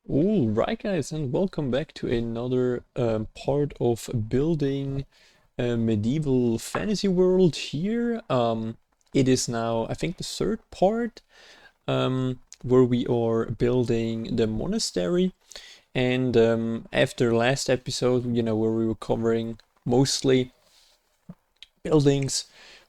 All right, guys, and welcome back to another part of building a medieval fantasy world here. It is now, I think, the third part where we are building the monastery. And after last episode, where we were covering mostly buildings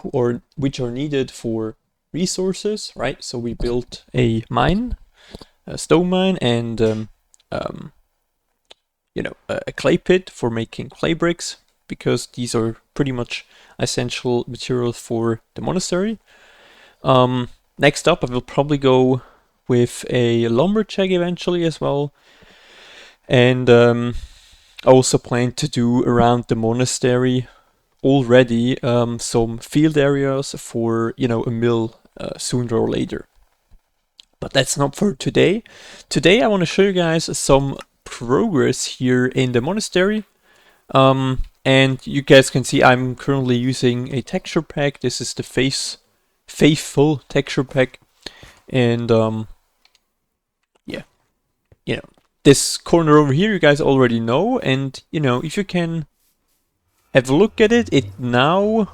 which are needed for resources, right? So we built a mine, a stone mine, and um, a clay pit for making clay bricks, because these are pretty much essential materials for the monastery. Next up, I will probably go with a lumberjack eventually as well, and I also plan to do around the monastery already some field areas for a mill sooner or later. But that's not for today. Today I want to show you guys some progress here in the monastery. And you guys can see I'm currently using a texture pack. This is the Faithful texture pack. And yeah, this corner over here you guys already know. And if you can have a look at it, it now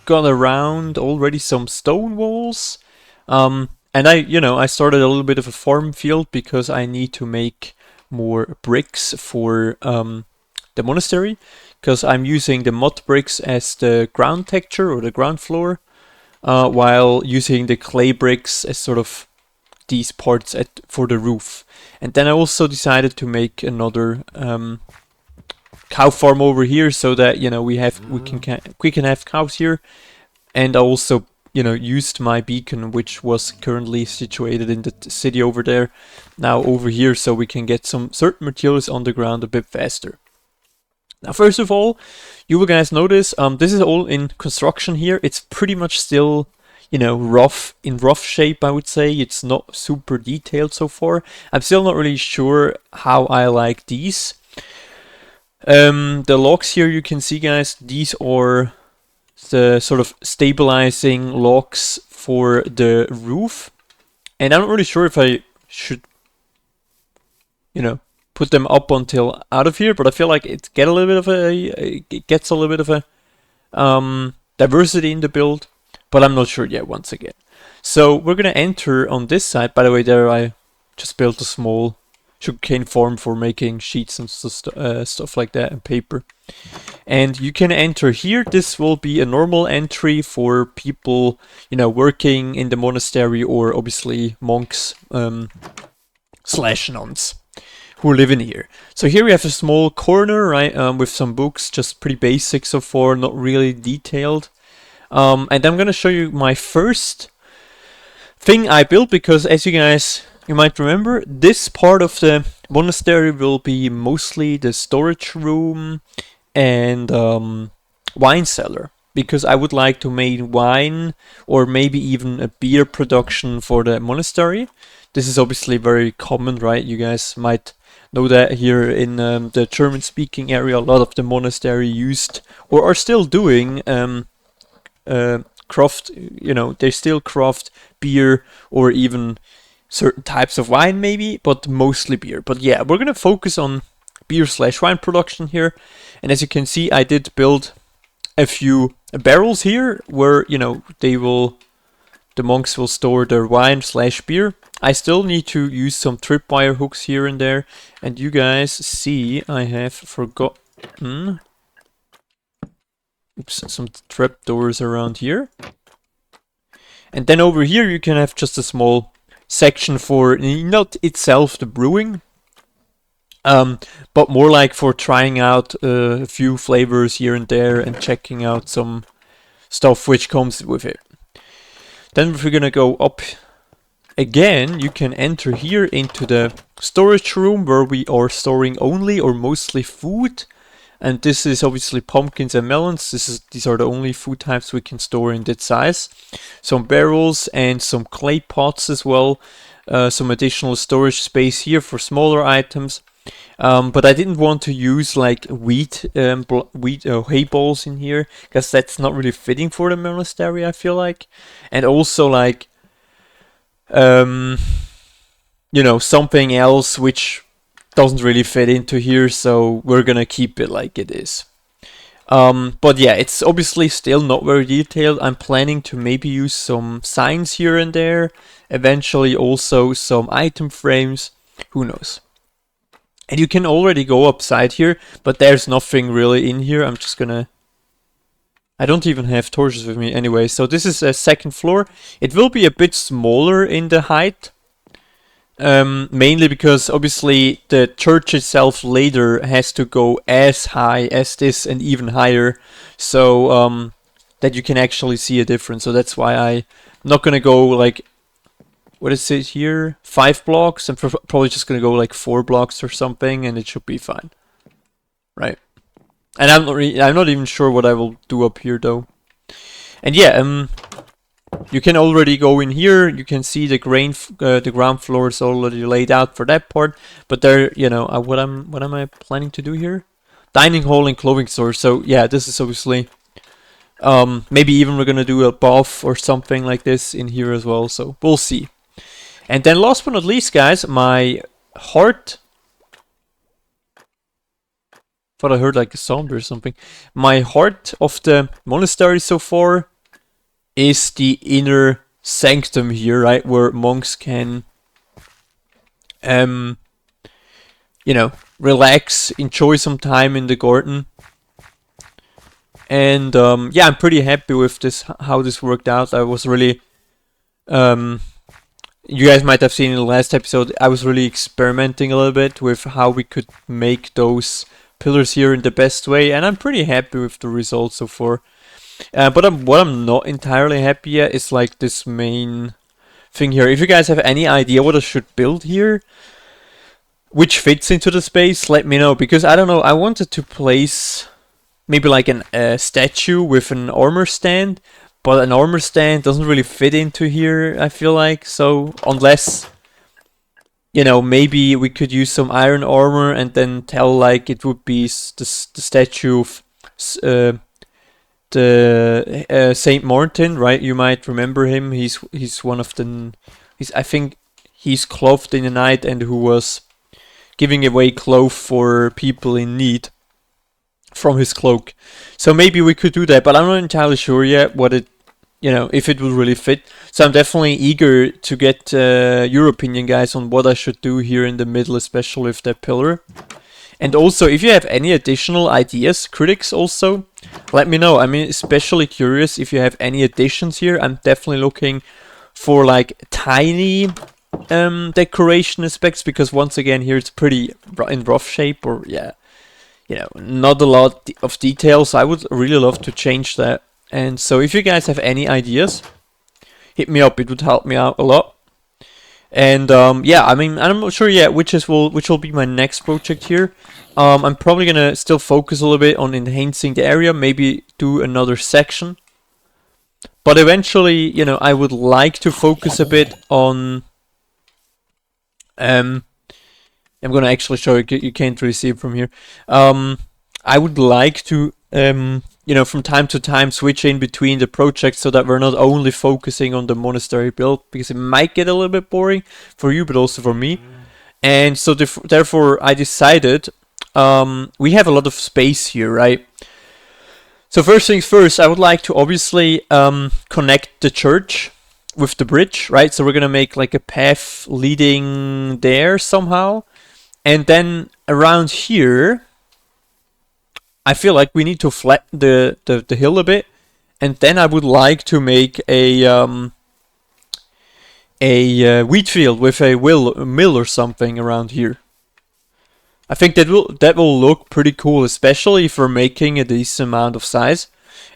got around already some stone walls. And I started a little bit of a farm field because I need to make more bricks for the monastery, because I'm using the mud bricks as the ground texture or the ground floor, while using the clay bricks as sort of these parts for the roof. And then I also decided to make another cow farm over here, so that we can have cows here. And I also used my beacon, which was currently situated in the city over there, now over here, so we can get some certain materials on the ground a bit faster. Now, first of all, you will guys notice this is all in construction here. It's pretty much still rough shape, I would say. It's not super detailed so far. I'm still not really sure how I like these. The logs here, you can see, guys, these are the sort of stabilizing logs for the roof, and I'm not really sure if I should put them up until out of here, but I feel like it gets a little bit of a diversity in the build, but I'm not sure yet once again. So we're gonna enter on this side. By the way, there I just built a small sugarcane farm for making sheets and stuff like that, and paper. And you can enter here. This will be a normal entry for people working in the monastery, or obviously monks slash nuns who live in here. So here we have a small corner, right, with some books, just pretty basic so far, not really detailed. And I'm gonna show you my first thing I built, because as you might remember, this part of the monastery will be mostly the storage room and wine cellar, because I would like to make wine or maybe even a beer production for the monastery. This is obviously very common, right? You guys might know that here in the German-speaking area, a lot of the monastery used or are still doing craft. They still craft beer or even certain types of wine, maybe, but mostly beer. But yeah, we're gonna focus on beer slash wine production here. And as you can see, I did build a few barrels here where the monks will store their wine slash beer. I still need to use some tripwire hooks here and there, and you guys see I have forgotten some trapdoors around here. And then over here you can have just a small section for not itself the brewing, but more like for trying out a few flavors here and there and checking out some stuff which comes with it. Then if we're gonna go up again, you can enter here into the storage room where we are storing only or mostly food. And this is obviously pumpkins and melons. These are the only food types we can store in that size. Some barrels and some clay pots as well. Some additional storage space here for smaller items. But I didn't want to use like wheat hay balls in here, because that's not really fitting for the monastery, I feel like. And also like something else which doesn't really fit into here, so we're gonna keep it like it is. But yeah, it's obviously still not very detailed. I'm planning to maybe use some signs here and there, eventually also some item frames, who knows. And you can already go upside here, but there's nothing really in here. I don't even have torches with me anyway, so this is a second floor. It will be a bit smaller in the height, mainly because obviously the church itself later has to go as high as this and even higher, so that you can actually see a difference. So that's why I'm not gonna go like, what is it here, 5 blocks. I'm probably just gonna go like 4 blocks or something, and it should be fine, right? And I'm not even sure what I will do up here though. And yeah, you can already go in here. You can see the ground floor is already laid out for that part. But there, what am I planning to do here? Dining hall and clothing store. So yeah, this is obviously maybe even we're gonna do a bath or something like this in here as well. So we'll see. And then last but not least, guys, my heart. Thought I heard like a sound or something. My heart of the monastery so far is the inner sanctum here, right, where monks can relax, enjoy some time in the garden. And yeah, I'm pretty happy with this, how this worked out. I was really you guys might have seen in the last episode, I was really experimenting a little bit with how we could make those pillars here in the best way, and I'm pretty happy with the results so far. But what I'm not entirely happy at is like this main thing here. If you guys have any idea what I should build here, which fits into the space, let me know, because I don't know, I wanted to place maybe like a statue with an armor stand, but an armor stand doesn't really fit into here, I feel like. So unless, maybe we could use some iron armor and then tell like it would be the statue of the Saint Martin, right? You might remember him. He's one of the. I think he's clothed in the night and who was giving away clothes for people in need from his cloak. So maybe we could do that, but I'm not entirely sure yet what it, if it will really fit. So I'm definitely eager to get your opinion, guys, on what I should do here in the middle, especially with that pillar. And also, if you have any additional ideas, critics also, let me know. I'm especially curious if you have any additions here. I'm definitely looking for like tiny decoration aspects, because once again here it's pretty in rough shape, or yeah, not a lot of details. I would really love to change that. And so if you guys have any ideas, hit me up. It would help me out a lot. And yeah, I'm not sure yet which will be my next project here. I'm probably gonna still focus a little bit on enhancing the area, maybe do another section. But eventually, I would like to focus a bit on. I'm gonna actually show you. You can't really see it from here. I would like to from time to time switch in between the projects so that we're not only focusing on the monastery build, because it might get a little bit boring for you, but also for me. And so therefore I decided, we have a lot of space here, right? So first things first, I would like to obviously connect the church with the bridge, right? So we're gonna make like a path leading there somehow. And then around here, I feel like we need to flatten the hill a bit, and then I would like to make a wheat field with a mill or something around here. I think that will look pretty cool, especially if we're making a decent amount of size,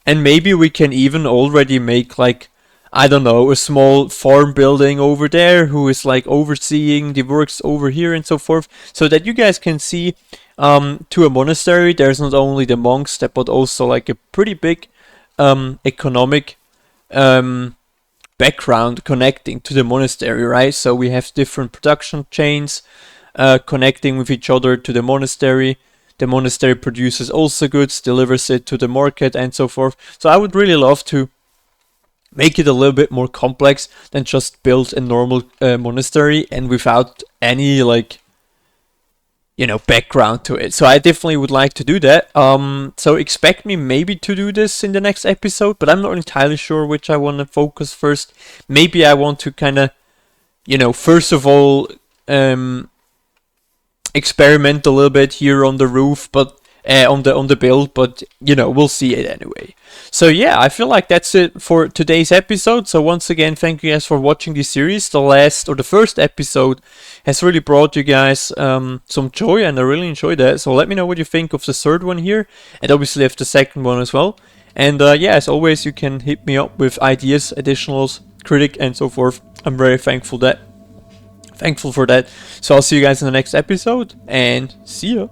and maybe we can even already make like, I don't know, a small farm building over there who is like overseeing the works over here and so forth, so that you guys can see. To a monastery, there's not only the monks, but also like a pretty big economic background connecting to the monastery, right? So we have different production chains connecting with each other to the monastery. The monastery produces also goods, delivers it to the market, and so forth. So I would really love to make it a little bit more complex than just build a normal monastery, and without any like, you know, background to it. So I definitely would like to do that. So expect me maybe to do this in the next episode, but I'm not entirely sure which I want to focus first. Maybe I want to kind of, you know, first of all, experiment a little bit here on the roof, but on the build, but you know, we'll see it anyway. So yeah, I feel like that's it for today's episode. So once again, thank you guys for watching this series. The first episode has really brought you guys some joy, and I really enjoyed that. So let me know what you think of the third one here, and obviously of the second one as well. And yeah, as always, you can hit me up with ideas, additionals, critic, and so forth. I'm very thankful for that. So I'll see you guys in the next episode, and see ya.